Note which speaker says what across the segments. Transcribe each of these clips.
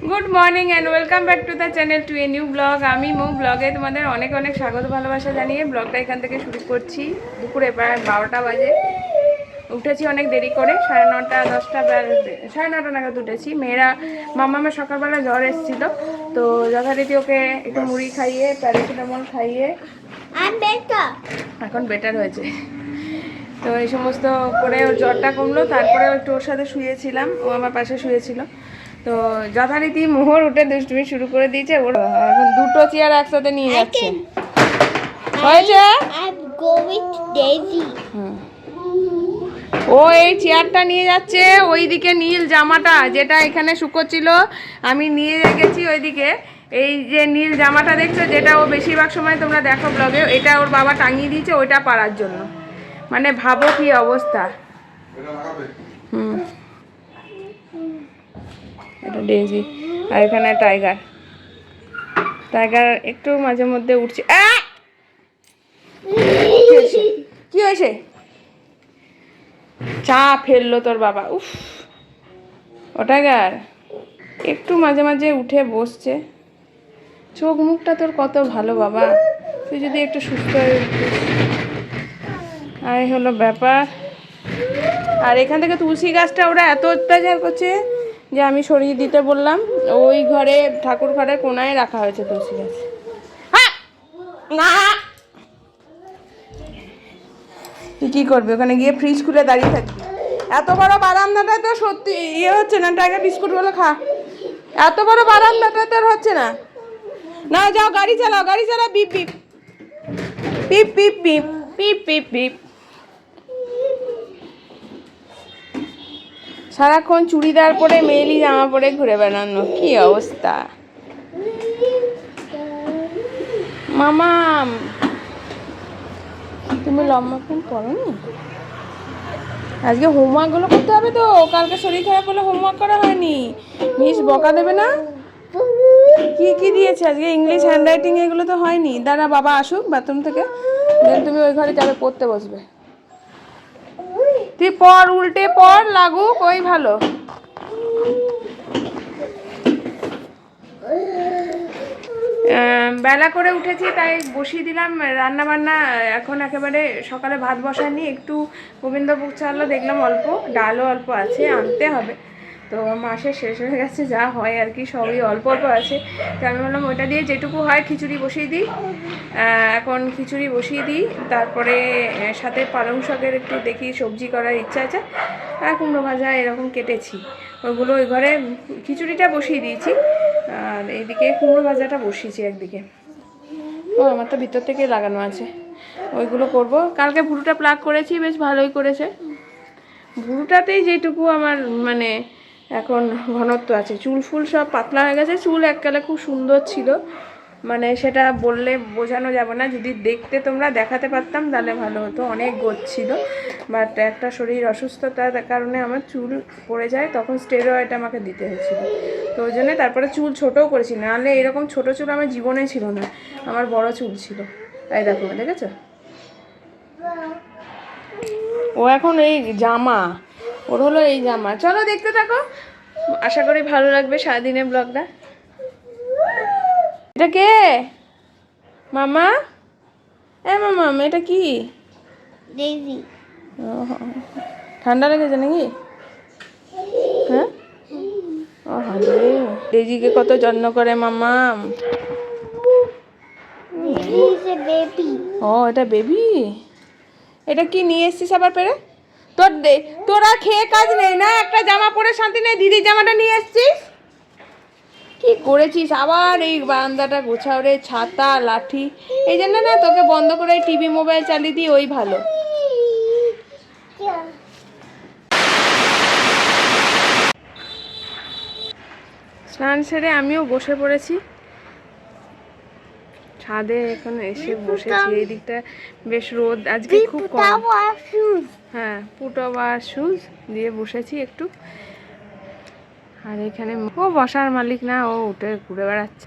Speaker 1: Good morning and welcome back to the channel to a new blog. আমি মৌ ব্লগে তোমাদের অনেক অনেক স্বাগত ভালোবাসা জানিয়ে ব্লগটা এখান থেকে শুরু করছি। দুপুরে প্রায় 12টা বাজে, উঠেছি অনেক দেরি করে, 9:30 10টা 9:30 নাগাদ উঠেছি। মেয়েরা মামামের সকালবেলা জ্বর এসেছিলো, তো যথারীতি ওকে একটু মুড়ি খাইয়ে প্যারাসিটামল খাইয়ে এখন বেটার হয়েছে। তো এই সমস্ত করে ওর জ্বরটা কমলো, তারপরে একটু ওর সাথে শুয়েছিলাম, ও আমার পাশে শুয়েছিল। তো যথারীতি মোহর উঠে দুষ্টুমি শুরু করে দিয়েছে। ওর এখন দুটো চেয়ার একসাথে নিয়ে যাচ্ছে। হয়েছে ও এই চেয়ারটা নিয়ে যাচ্ছে ওইদিকে, নীল জামাটা যেটা এখানে শুকোচ্ছিল আমি নিয়ে গেছি ওইদিকে। এই যে নীল জামাটা দেখছো, যেটা ও বেশিরভাগ সময় তোমরা দেখো ব্লগে, এটা ওর বাবা টাঙিয়ে দিয়েছে ওইটা পারার জন্য। মানে ভাবো কি অবস্থা। এটা ডেজি, আর এখানে টাইগার। টাইগার একটু মাঝে মধ্যে উঠছে। কি হয়েছে? চা ফেললো তোর বাবা। উফ, ও টাইগার একটু মাঝে মাঝে উঠে বসছে। চোখ মুখটা তোর কত ভালো বাবা, তুই যদি একটু সুস্থ হয়ে উঠিস। আর এই হলো ব্যাপার। আর এখান থেকে তুলসী গাছটা ওরা এত অত্যাচার করছে যে আমি সরিয়ে দিতে বললাম। ওই ঘরে ঠাকুর ঘরের কোনায় রাখা হয়েছে তুলসী গাছ। না, তুই কী করবি? ওখানে গিয়ে ফ্রিজ খুলে দাঁড়িয়ে থাকবি? এত বড় বারান্দাটা তো সত্যি ইয়ে হচ্ছে না। টাইগার বিস্কুটগুলো খা। এত বড় বারান্দাটা তোর হচ্ছে না। না যাও, গাড়ি চালাও, গাড়ি চালাও। বিপ বিপ পিপ পিপ পিপ পিপ পিপ পিপ। সারাক্ষণ চুড়িদার পরে মেয়েলি জামা পরে ঘুরে বেড়ানো, কি অবস্থা। মামাম, তুমি লম্বা প্যান্ট পরোনি? আজকে হোমওয়ার্কগুলো করতে হবে তো, কালকে শরীর খারাপ হলে হোমওয়ার্ক করা হয়নি, মিস বকা দেবে না? কি কি দিয়েছে আজকে? ইংলিশ হ্যান্ডরাইটিং এগুলো তো হয়নি। দাঁড়া বাবা আসুক বাথরুম থেকে, দেন তুমি ওই ঘরে যাবে, পড়তে বসবে। তুই পড়, উল্টে পড়, লাগুক ওই ভালো। বেলা করে উঠেছি তাই বসিয়ে দিলাম রান্না বান্না। এখন একেবারে সকালে ভাত বসায়নি, একটু গোবিন্দভোগ চালও দেখলাম অল্প, ডালও অল্প আছে, আনতে হবে। তো মাসে শেষ হয়ে গেছে, যা হয় আর কি সবই অল্প অল্প আছে। তো আমি বললাম ওইটা দিয়ে যেটুকু হয় খিচুড়ি বসিয়ে দিই। এখন খিচুড়ি বসিয়ে দিই, তারপরে সাথে পালং শাকের একটু দেখি সবজি করার ইচ্ছা আছে, আর কুমড়ো ভাজা এরকম কেটেছি। ওইগুলো ওই ঘরে খিচুড়িটা বসিয়ে দিয়েছি, আর এইদিকে কুমড়ো ভাজাটা বসিয়েছি একদিকে। ও আমার তো ভিতর থেকে লাগানো আছে, ওইগুলো করব। কালকে ভুরুটা প্লাগ করেছি, বেশ ভালোই করেছে। ভুরুটাতেই যেটুকু আমার মানে এখন ঘনত্ব আছে, চুল ফুল সব পাতলা হয়ে গেছে। চুল এককালে খুব সুন্দর ছিল, মানে সেটা বললে বোঝানো যাবে না। যদি দেখতে তোমরা দেখাতে পারতাম তাহলে ভালো হতো, অনেক গোছ ছিল। বাট একটা শরীর অসুস্থতার কারণে আমার চুল পড়ে যায়, তখন স্টেরয়েড আমাকে দিতে হয়েছিল। তো ওই জন্যে তারপরে চুল ছোটোও করেছি, নাহলে এরকম ছোটো চুল আমার জীবনে ছিল না, আমার বড় চুল ছিল। তাই দেখো, দেখেছো? ও এখন এই জামা, ওর হলো এই জামা। চলো দেখতে থাকো, আশা করি ভালো লাগবে সারাদিনের ব্লগটা। এটা কে? মামা, মামা এটা কি?
Speaker 2: ডেইজি।
Speaker 1: ঠান্ডা লেগেছে নাকি? হ্যাঁ, ও রে, ডেজিকে কত যত্ন করে মামাম। ও এটা বেবি। এটা কি নিয়ে এসছিস আবার পেরে? তোরা খেয়ে কাজ নেই না, একটা জামা পরে শান্তি নেই, দিদির জামাটা নিয়ে এসছিস। কি করেছিস আবার? এই বারান্দাটা গোছাও রে, ছাতা লাঠি। এই জন্য না তোকে বন্ধ করে টিভি মোবাইল চালিয়ে দিই, ওই ভালো। স্নান সেরে আমিও বসে পড়েছি ছাদে, এখন এসে বসেছি। এই দিকটা বেশ রোদ আজকে খুব কম। হ্যাঁ, পুট ওভার শুজ দিয়ে বসেছি একটু। আর এখানে ও বসার মালিক না, ও উঠে ঘুরে বেড়াচ্ছে।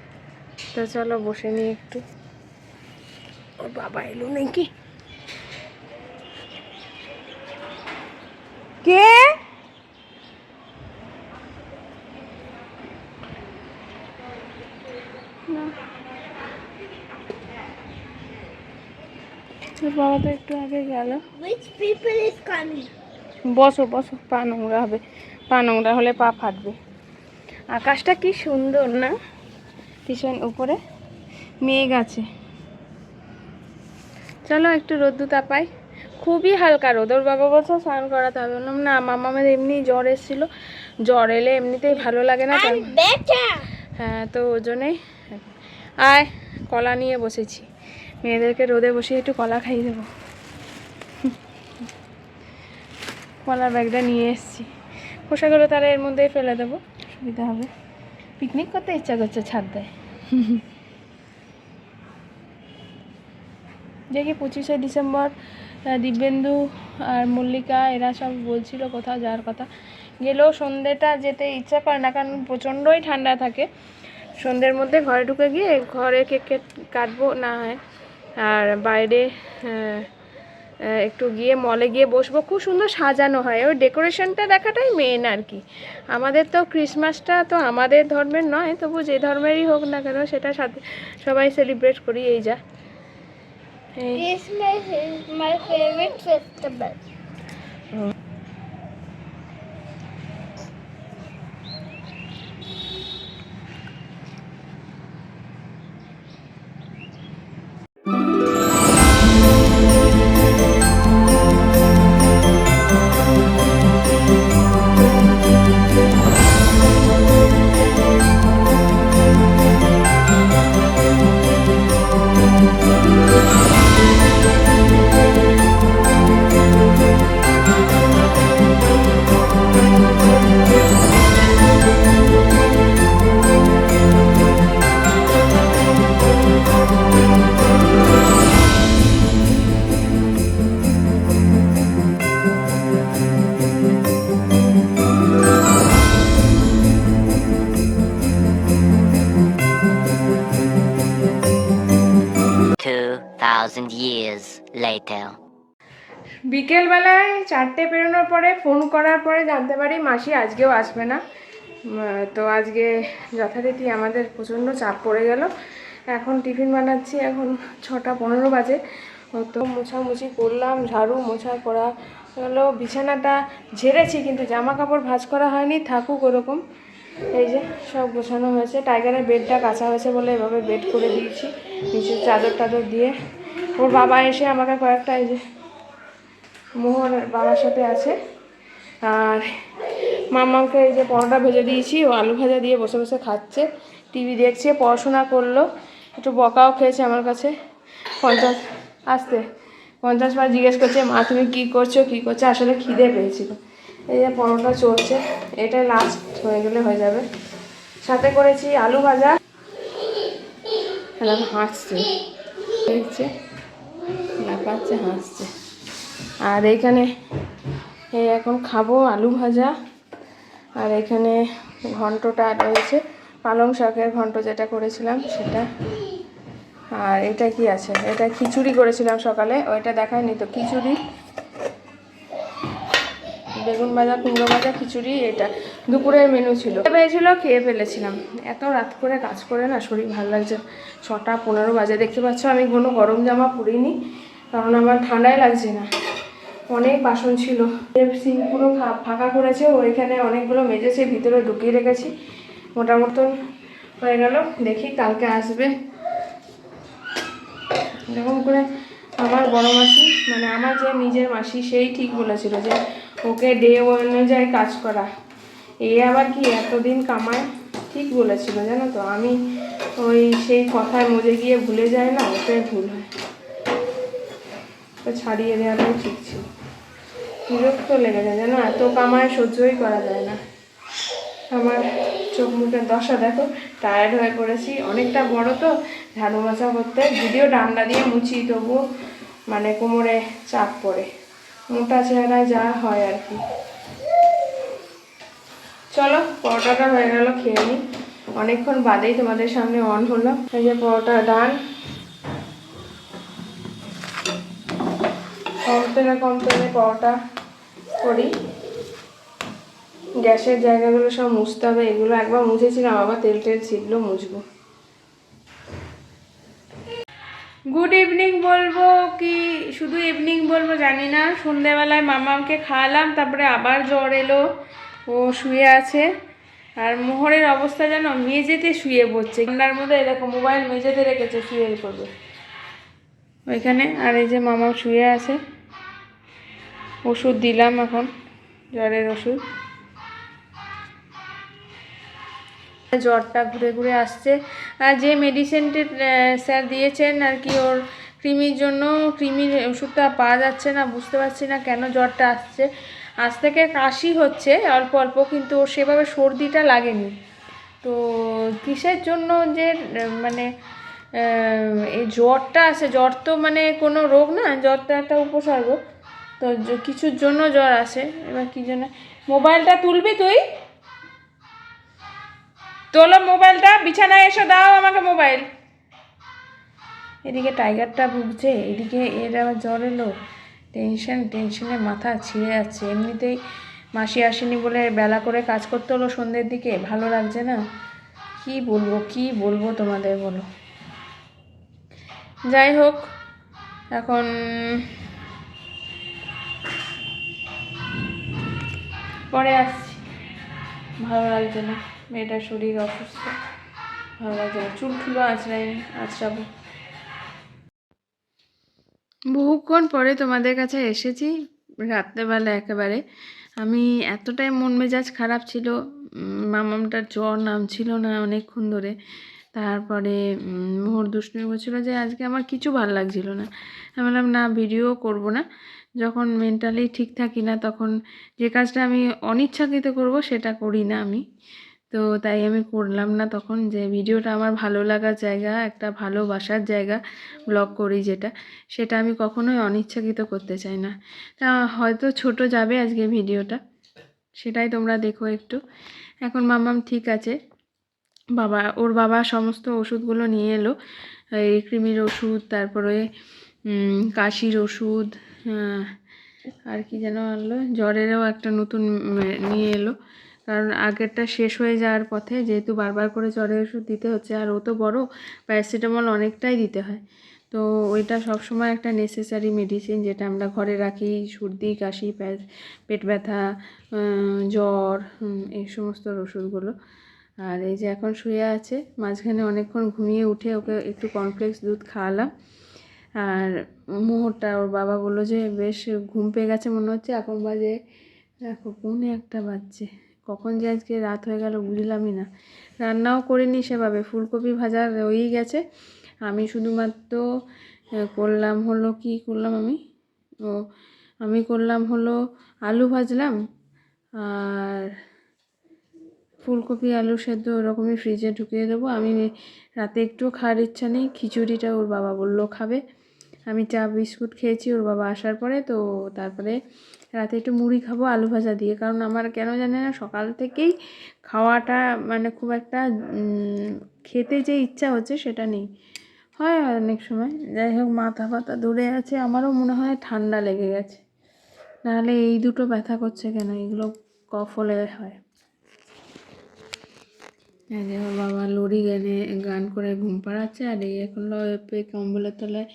Speaker 1: তো চলো বসে নিই একটু। ওর বাবা এলো নাকি? কে? তোর বাবা তো একটু আগে গেল।
Speaker 2: Which people is coming?
Speaker 1: বসো বসো, পা নোংরা হবে, পা নোংরা হলে পা ফাটবে। আকাশটা কি সুন্দর না, ভীষণ উপরে মেঘ আছে। চলো একটু রোদ্দু তাপাই, খুবই হালকা রোদ। ওর বাবা বলছে স্নান করাতে হবে, বললাম না মামামের এমনি জ্বর এসেছিলো, জ্বর এলে এমনিতেই ভালো লাগে না।
Speaker 2: I'm better.
Speaker 1: হ্যাঁ, তো ওই জন্যই আয় কলা নিয়ে বসেছি, মেয়েদেরকে রোদে বসিয়ে একটু কলা খাইয়ে দেবো। কলার ব্যাগটা নিয়ে এসেছি, খোসাগুলো তারা এর মধ্যেই ফেলে দেবো, সুবিধা হবে। পিকনিক করতে ইচ্ছা করছে ছাদ দেয়। দেখি 25শে ডিসেম্বর দিব্যেন্দু আর মল্লিকা এরা সব বলছিল কোথাও যাওয়ার কথা, গেলেও সন্ধ্যেটা যেতে ইচ্ছা করে না, কারণ প্রচণ্ডই ঠান্ডা থাকে। সন্ধ্যের মধ্যে ঘরে ঢুকে গিয়ে ঘরে কেক কাটবো না হয়, আর বাইরে একটু গিয়ে মলে গিয়ে বসবো। খুব সুন্দর সাজানো হয়, ওই ডেকোরেশনটা দেখাটাই মেন আর কি। আমাদের তো ক্রিসমাসটা তো আমাদের ধর্মের নয়, তবু যে ধর্মেরই হোক না কেন সেটা সাথে সবাই সেলিব্রেট করি। এই যা
Speaker 2: Christmas is my favorite festival.
Speaker 3: Years later.
Speaker 1: বিকেলবেলায় 4টে পেরোনোর পরে ফোন করার পরে জানতে পারি মাসি আজকেও আসবে না। তো আজকে যথারীতি আমাদের প্রচণ্ড চাপ পড়ে গেল। এখন টিফিন বানাচ্ছি, এখন 6টা 15 বাজে। তো মোছামুছি করলাম, ঝাড়ু মোছা করা হলো, বিছানাটা ঝেড়েছি কিন্তু জামা কাপড় ভাঁজ করা হয়নি, থাকুক ওরকম। এই যে সব গোছানো হয়েছে, টাইগারের বেডটা কাঁচা হয়েছে বলে এভাবে বেড করে দিয়েছি, নিচে চাদর টাদর দিয়ে। ওর বাবা এসে আমাকে কয়েকটা, এই যে মোহর বাবার সাথে আছে, আর মামাকে এই যে পরোটা ভেজে দিয়েছি, ও আলু ভাজা দিয়ে বসে বসে খাচ্ছে, টিভি দেখছে, পড়াশোনা করলো, একটু বকাও খেয়েছে আমার কাছে। 50 বার জিজ্ঞেস করছে মা তুমি কী করছো কী করছো, আসলে খিদে পেয়েছিল। এই যে পরোটা চলছে, এটা লাস্ট হয়ে গেলে হয়ে যাবে। সাথে করেছি আলু ভাজা, হাসছে দেখছে লাফাচ্ছে হাসছে। আর এইখানে এই এখন খাবো আলু ভাজা, আর এখানে ঘন্টটা রয়েছে, পালং শাকের ঘন্ট যেটা করেছিলাম সেটা। আর এটা কি আছে, এটা খিচুড়ি করেছিলাম সকালে, ওইটা দেখায়নি তো, খিচুড়ি, বেগুন ভাজা, কুমড়ো ভাজা, খিচুড়ি। এটা দুপুরের মেনু ছিল, পেয়েছিল খেয়ে ফেলেছিলাম। এত রাত করে কাজ করে না শরীর ভালো লাগছে। 6টা 15 বাজে, দেখতে পাচ্ছ আমি কোনো গরম জামা পরিনি, কারণ আমার ঠান্ডাই লাগছে না। অনেক বাসন ছিল, সিঙ্ক পুরো ফাঁকা করেছে, ওইখানে অনেকগুলো মেজেছে, ভিতরে ঢুকিয়ে রেখেছি। মোটামুটি হয়ে গেল, দেখি কালকে আসবে। এরকম করে আমার বড় মাসি, মানে আমার যে নিজের মাসি, সেই ঠিক বলেছিল যে ওকে ডে অনুযায়ী কাজ করা। এ আবার কি এতদিন কামায়, ঠিক বলেছিল জানো তো। আমি ওই সেই কথায় মজে গিয়ে ভুলে যায় না, ওটাই ভুল হয়। তো ছাড়িয়ে দেওয়াটাই ঠিক ছিল। বিরক্ত লেগে যায় জানো, এত কামায় সহ্যই করা যায় না। আমার চোখ মুখের দশা দেখো, টায়ার্ড হয়ে পড়েছি, অনেকটা বড় তো ঝাড়ু মোছা করতে, যদিও ডান্ডা দিয়ে মুছি তবুও মানে কোমরে চাপ পড়ে, মোটা চেহারায় যা হয় আর কি। চলো পরোটাটা হয়ে গেল, খেয়ে নিই, অনেকক্ষণ বাদেই তোমাদের সামনে অন হলো। এই যে পরোটা ডান, কম তেলে পরোটা করি। গ্যাসের জায়গাগুলো সব মুছতে হবে, এগুলো একবার মুছেছিলাম, আবার তেল ছিটলো, মুছবো। গুড ইভিনিং বলবো কি শুধু ইভিনিং বলবো জানি না। সন্ধ্যেবেলায় মামাকে খাওয়ালাম, তারপরে আবার জ্বর এলো, ও শুয়ে আছে। আর মোহরের অবস্থা যেন মেঝেতে শুয়ে পড়ছে, ঠান্ডার মধ্যে এরকম মোবাইল মেঝেতে রেখেছে, শুয়ে পড়বে ওইখানে। আর এই যে মামা শুয়ে আছে, ওষুধ দিলাম এখন, জ্বরের ওষুধ। জ্বরটা ঘুরে ঘুরে আসছে। আর যে মেডিসিনটি স্যার দিয়েছেন আর কি ওর কৃমির জন্য, কৃমির ওষুধটা পাওয়া যাচ্ছে না, বুঝতে পারছি না কেন জ্বরটা আসছে। আজ থেকে কাশি হচ্ছে অল্প অল্প, কিন্তু ওর সেভাবে সর্দিটা লাগেনি। তো কিসের জন্য যে মানে এই জ্বরটা আসে, জ্বর তো মানে কোনো রোগ না, জ্বরটা একটা উপসর্গ। তো কিছুর জন্য জ্বর আসে, এবার কী জন্য। মোবাইলটা তুলবি তুই? তোলো মোবাইলটা, বিছানায় এসে দাও আমাকে মোবাইল। এদিকে টাইগারটা ভুগছে, এদিকে এর আবার জ্বর এলো। টেনশনে মাথা ছিঁড়ে যাচ্ছে। এমনিতেই মাসি আসেনি বলে বেলা করে কাজ করতে হলো সন্ধ্যের দিকে, ভালো লাগছে না। কি বলবো তোমাদের বলো। যাই হোক, এখন পরে আসছি, ভালো লাগছে না, মেয়েটার শরীর অসুস্থ, ভালো লাগছে না। চুল ঠুলো আঁচড়াবো। বহুক্ষণ পরে তোমাদের কাছে এসেছি, রাত্রেবেলা একেবারে। আমি এতটাই মন মেজাজ খারাপ ছিল, মামামটার জ্বর নামছিল না অনেকক্ষণ ধরে। তারপরে মোহর দুষ্টুমি করছিল যে আজকে আমার কিছু ভালো লাগছিল না। আমি বললাম না, ভিডিও করব না। যখন মেন্টালি ঠিক থাকি না, তখন যে কাজটা আমি অনিচ্ছাকৃত করব সেটা করি না আমি। তো তাই আমি করলাম না তখন, যে ভিডিওটা আমার ভালো লাগার জায়গা, একটা ভালোবাসার জায়গা, ব্লগ করি যেটা, সেটা আমি কখনোই অনিচ্ছাকৃত করতে চাই না। তা হয়তো ছোট যাবে আজকে ভিডিওটা, সেটাই তোমরা দেখো একটু। এখন মামাম ঠিক আছে, ওর বাবা সমস্ত ওষুধগুলো নিয়ে এলো, এই কৃমির ওষুধ, তারপরে কাশির ওষুধ, আর কি যেন আনলো, জ্বরেরও একটা নতুন নিয়ে এলো। কারণ আগেরটা শেষ হয়ে যাওয়ার পথে, যেহেতু বারবার করে জ্বরের ওষুধ দিতে হচ্ছে, আর ও তো বড়, প্যারাসিটামল অনেকটাই দিতে হয়। তো ওইটা সবসময় একটা নেসেসারি মেডিসিন, যেটা আমরা ঘরে রাখি সর্দি কাশি পেট ব্যথা জ্বর, এই সমস্ত ওষুধগুলো। আর এই যে এখন শুয়ে আছে, মাঝখানে অনেকক্ষণ ঘুমিয়ে উঠে ওকে একটু কর্নফ্লেক্স দুধ খাওয়ালাম। আর মোহরটা, ওর বাবা বললো যে বেশ ঘুম পেয়ে গেছে মনে হচ্ছে, এখন বাজে দেখো 1:45 বাজছে। কখন যে আজকে রাত হয়ে গেল বুঝলামই না। রান্নাও করিনি সেভাবে, ফুলকপি ভাজা রয়েই গেছে। আমি শুধুমাত্র করলাম হলো, কি করলাম আমি করলাম হলো আলু ভাজলাম, আর ফুলকপি আলু সেদ্ধ ওরকমই ফ্রিজে ঢুকিয়ে দেবো। আমি রাতে একটুও খাওয়ার ইচ্ছা নেই, খিচুড়িটা ওর বাবা বললো খাবে। আমি চা বিস্কুট খেয়েছি ওর বাবা আসার পরে। তো তারপরে রাতে একটু মুড়ি খাবো আলু ভাজা দিয়ে, কারণ আমার কেন জানি না সকাল থেকেই খাওয়াটা মানে খুব একটা খেতে যে ইচ্ছা হচ্ছে সেটা নেই, হয় অনেক সময়। যাই হোক, মাথা ব্যথা ধরে আছে, আমারও মনে হয় ঠান্ডা লেগে গেছে, নাহলে এই দুটো ব্যথা করছে কেন, এগুলো কফ হলে হয়। এই যে ওর বাবা লরি গান করে ঘুম পাড়াচ্ছে, আর এই এখন কম্বলের তলায়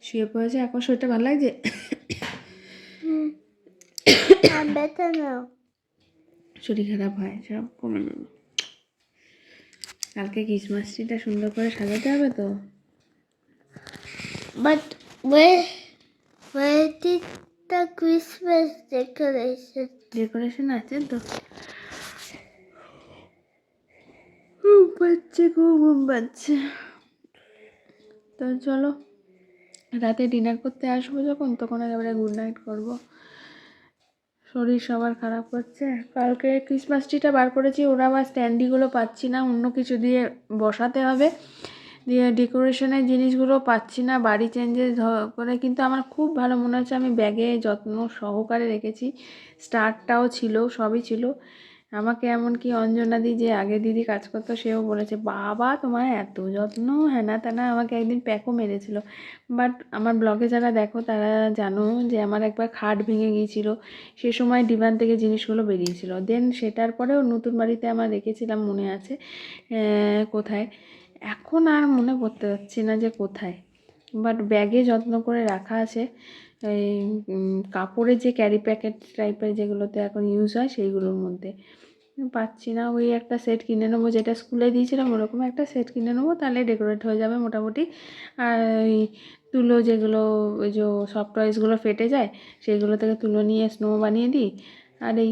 Speaker 1: শুয়ে পড়েছে। এখন শরীরটা ভালো লাগছে?
Speaker 2: I'm better now.
Speaker 1: শরীর খারাপ হয়, সব কমে যাবে। কালকে ক্রিসমাস ট্রিটা সুন্দর করে সাজাতে হবে তো।
Speaker 2: But where did the Christmas
Speaker 1: decoration আছে তো। ঘুম পাচ্ছে, খুব ঘুম পাচ্ছে। তো চলো, রাতে ডিনার করতে আসবো যখন, তখন একেবারে গুড নাইট করবো। শরীর সবার খারাপ করছে। কালকে ক্রিসমাস ট্রিটা বার করেছি, ওরা আবার স্ট্যান্ডিগুলো পাচ্ছি না, অন্য কিছু দিয়ে বসাতে হবে, দিয়ে ডেকোরেশনের জিনিসগুলো পাচ্ছি না, বাড়ি চেঞ্জেস করে। কিন্তু আমার খুব ভালো মনে হচ্ছে, আমি ব্যাগে যত্ন সহকারে রেখেছি, স্টারটাও ছিল, সবই ছিল। আমাকে এমনকি অঞ্জনাদি, যে আগে দিদি কাজ করতো, সেও বলেছে বাবা তোমার এত যত্ন, হ্যানা ত্যানা, আমাকে একদিন প্যাকও মেরেছিল। বাট আমার ব্লগে যারা দেখো তারা জানো যে আমার একবার খাট ভেঙে গিয়েছিল, সে সময় ডিভান থেকে জিনিসগুলো বেরিয়েছিল। দেন সেটার পরেও নতুন বাড়িতে আমার রেখেছিলাম, মনে আছে কোথায়, এখন আর মনে করতে পারছি না যে কোথায়। বাট ব্যাগে যত্ন করে রাখা আছে এই কাপড়ের যে ক্যারি প্যাকেট টাইপের যেগুলোতে এখন ইউজ হয় সেইগুলোর মধ্যে পাচ্ছি না। ওই একটা সেট কিনে নেবো, যেটা স্কুলে দিয়েছিলাম ওরকম একটা সেট কিনে নেবো, তাহলে ডেকোরেট হয়ে যাবে মোটামুটি। আর ওই তুলো যেগুলো ওই যে সফট টয়েসগুলো ফেটে যায় সেইগুলো থেকে তুলো নিয়ে স্নো বানিয়ে দিই। আর এই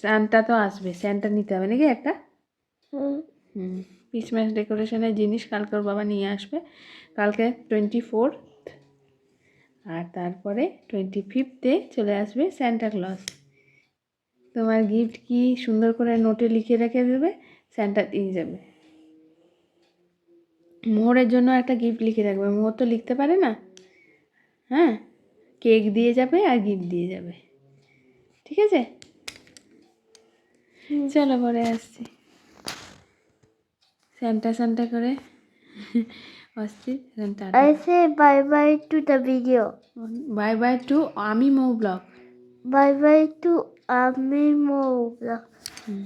Speaker 1: স্যান্টা তো আসবে, স্যান্টা নিতে হবে নাকি একটা। ক্রিসমাস ডেকোরেশনের জিনিস কালকে ওর বাবা নিয়ে আসবে। কালকে 24th, আর তারপরে 25th চলে আসবে স্যান্টা ক্লজ। তোমার গিফট কি সুন্দর করে নোটে লিখে রেখে দেবে, স্যান্টা দিয়ে যাবে। মোহরের জন্য একটা গিফট লিখে রাখবে, মোহর তো লিখতে পারে না। হ্যাঁ, কেক দিয়ে যাবে আর গিফট দিয়ে যাবে, ঠিক আছে? চলো পরে আসছি। স্যান্টা স্যান্টা করে আসছি।
Speaker 2: I say bye bye to the video.
Speaker 1: Bye bye to Ami Mo blog.
Speaker 2: Bye bye to Ami Mo.
Speaker 1: Hmm.